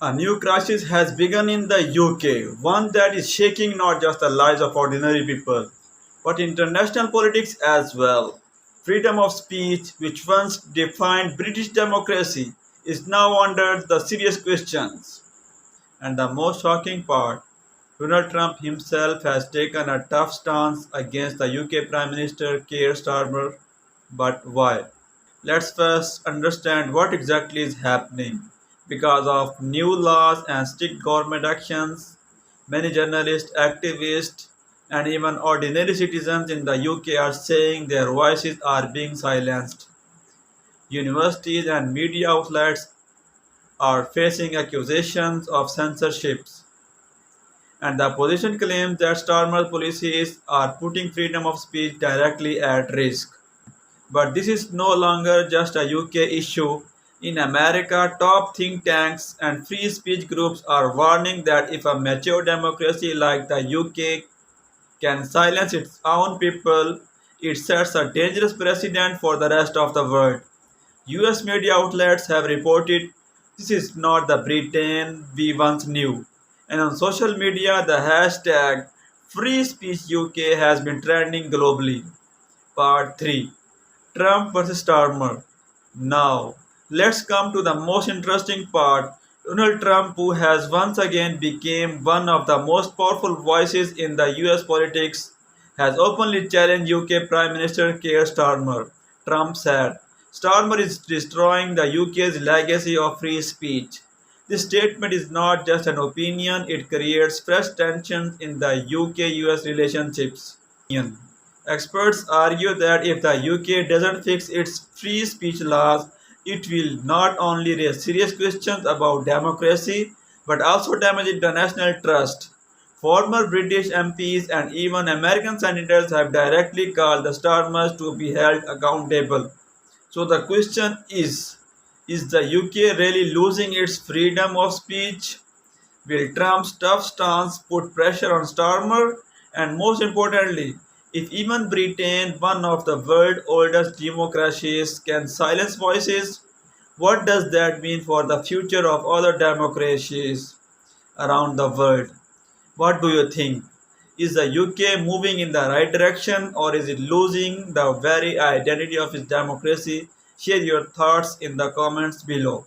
A new crisis has begun in the UK, one that is shaking not just the lives of ordinary people, but international politics as well. Freedom of speech, which once defined British democracy, is now under the serious questions. And the most shocking part, Donald Trump himself has taken a tough stance against the UK Prime Minister Keir Starmer. But why? Let's first understand what exactly is happening. Because of new laws and strict government actions, many journalists, activists, and even ordinary citizens in the UK are saying their voices are being silenced. Universities and media outlets are facing accusations of censorship, and the opposition claims that Starmer's policies are putting freedom of speech directly at risk. But this is no longer just a UK issue. In America, top think tanks and free speech groups are warning that if a mature democracy like the UK can silence its own people, it sets a dangerous precedent for the rest of the world. US media outlets have reported this is not the Britain we once knew. And on social media, the hashtag Free Speech UK has been trending globally. Part 3, Trump versus Starmer. Now, let's come to the most interesting part. Donald Trump, who has once again become one of the most powerful voices in the US politics, has openly challenged UK Prime Minister Keir Starmer. Trump said, Starmer is destroying the UK's legacy of free speech. This statement is not just an opinion, it creates fresh tensions in the UK US relationships. Experts argue that if the UK doesn't fix its free speech laws, it will not only raise serious questions about democracy but also damage international trust. Former British MPs and even American senators have directly called the Starmers to be held accountable. So the question is the UK really losing its freedom of speech? Will Trump's tough stance put pressure on Starmer? And most importantly, if even Britain, one of the world's oldest democracies, can silence voices, what does that mean for the future of other democracies around the world? What do you think? Is the UK moving in the right direction or is it losing the very identity of its democracy? Share your thoughts in the comments below.